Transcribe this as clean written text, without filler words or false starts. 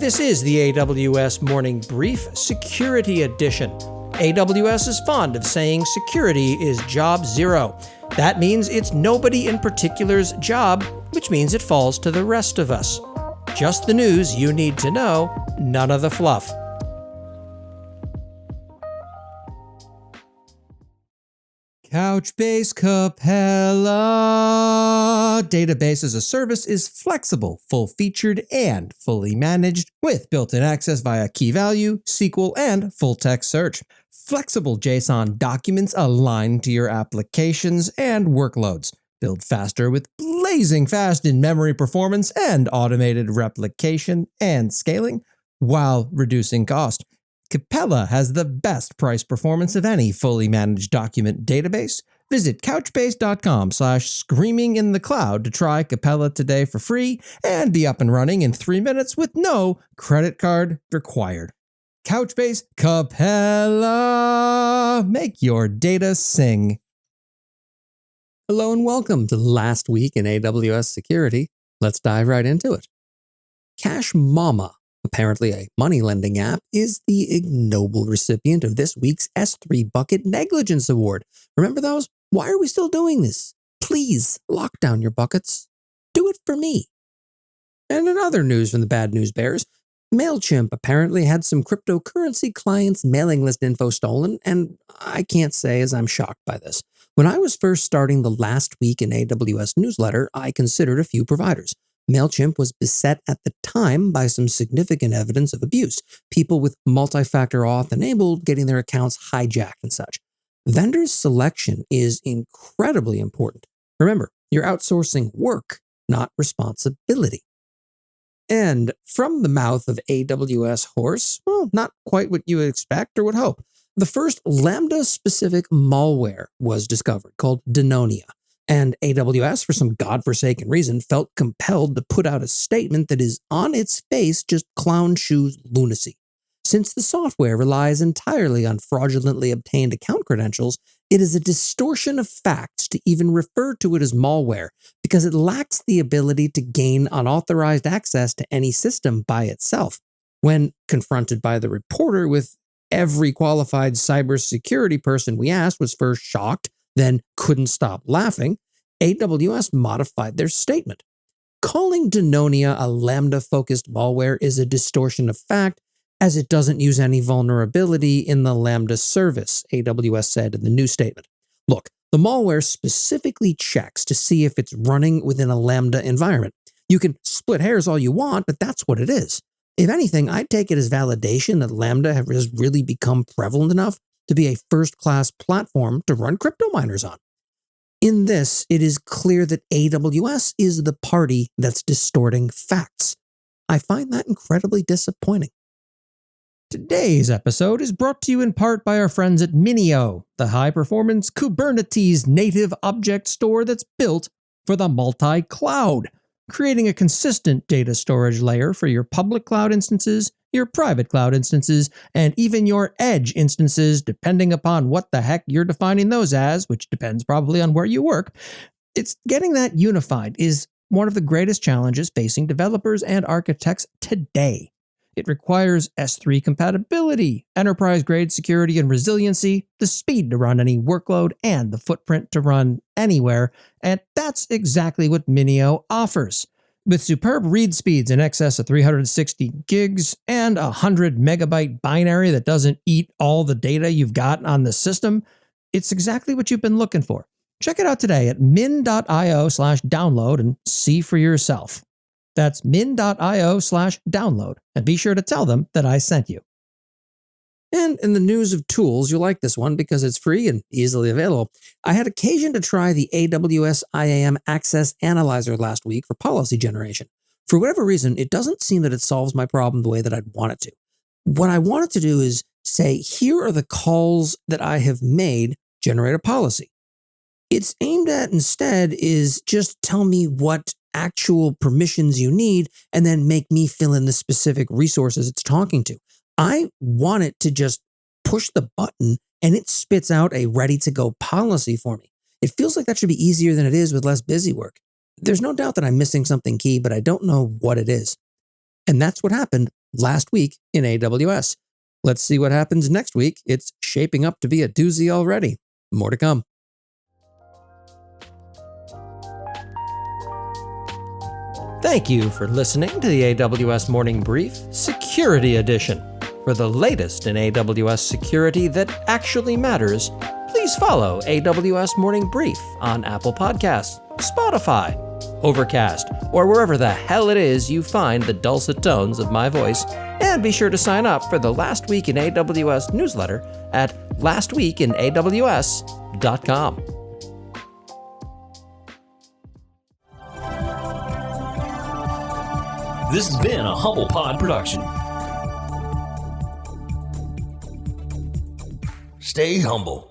This is the AWS Morning Brief Security Edition. AWS is fond of saying security is job zero. That means it's nobody in particular's job, which means it falls to the rest of us. Just the news you need to know, none of the fluff. Couchbase Capella. Database as a service is flexible, full-featured, and fully managed with built-in access via key value, SQL, and full-text search. Flexible JSON documents align to your applications and workloads. Build faster with blazing fast in-memory performance and automated replication and scaling while reducing cost. Capella has the best price performance of any fully managed document database. Visit couchbase.com/screaming-in-the-cloud to try Capella today for free and be up and running in 3 minutes with no credit card required. Couchbase Capella. Make your data sing. Hello and welcome to the last week in AWS security. Let's dive right into it. Cash Mama, apparently a money lending app, is the ignoble recipient of this week's S3 Bucket Negligence Award. Remember those? Why are we still doing this? Please lock down your buckets. Do it for me. And in other news from the bad news bears, MailChimp apparently had some cryptocurrency clients' mailing list info stolen, and I can't say as I'm shocked by this. When I was first starting the last week in AWS newsletter, I considered a few providers. MailChimp was beset at the time by some significant evidence of abuse, people with multi-factor auth enabled getting their accounts hijacked and such. Vendor selection is incredibly important. Remember, you're outsourcing work, not responsibility. And from the mouth of AWS horse, well, not quite what you would expect or would hope. The first Lambda-specific malware was discovered called Denonia. And AWS, for some godforsaken reason, felt compelled to put out a statement that is on its face just clown shoes lunacy. Since the software relies entirely on fraudulently obtained account credentials, it is a distortion of facts to even refer to it as malware because it lacks the ability to gain unauthorized access to any system by itself. When confronted by the reporter with every qualified cybersecurity person we asked was first shocked, then couldn't stop laughing, AWS modified their statement. Calling Denonia a Lambda-focused malware is a distortion of fact, as it doesn't use any vulnerability in the Lambda service, AWS said in the new statement. Look, the malware specifically checks to see if it's running within a Lambda environment. You can split hairs all you want, but that's what it is. If anything, I'd take it as validation that Lambda has really become prevalent enough to be a first-class platform to run crypto miners on. In this, it is clear that AWS is the party that's distorting facts. I find that incredibly disappointing. Today's episode is brought to you in part by our friends at Minio, the high-performance Kubernetes native object store that's built for the multi-cloud, creating a consistent data storage layer for your public cloud instances, your private cloud instances, and even your edge instances, depending upon what the heck you're defining those as, which depends probably on where you work. It's getting that unified is one of the greatest challenges facing developers and architects today. It requires S3 compatibility, enterprise-grade security and resiliency, the speed to run any workload, and the footprint to run anywhere, and that's exactly what Minio offers. With superb read speeds in excess of 360 gigs and a 100 megabyte binary that doesn't eat all the data you've got on the system, it's exactly what you've been looking for. Check it out today at min.io/download and see for yourself. That's min.io/download, and be sure to tell them that I sent you. And in the news of tools, you'll like this one because it's free and easily available. I had occasion to try the AWS IAM Access Analyzer last week for policy generation. For whatever reason, it doesn't seem that it solves my problem the way that I'd want it to. What I want it to do is say, here are the calls that I have made, generate a policy. It's aimed at instead is just tell me what actual permissions you need and then make me fill in the specific resources it's talking to. I want it to just push the button and it spits out a ready-to-go policy for me. It feels like that should be easier than it is with less busy work. There's no doubt that I'm missing something key, but I don't know what it is. And that's what happened last week in AWS. Let's see what happens next week. It's shaping up to be a doozy already. More to come. Thank you for listening to the AWS Morning Brief Security Edition. For the latest in AWS security that actually matters, please follow AWS Morning Brief on Apple Podcasts, Spotify, Overcast, or wherever the hell it is you find the dulcet tones of my voice, and be sure to sign up for the Last Week in AWS newsletter at lastweekinaws.com. This has been a Humble Pod production. Stay humble.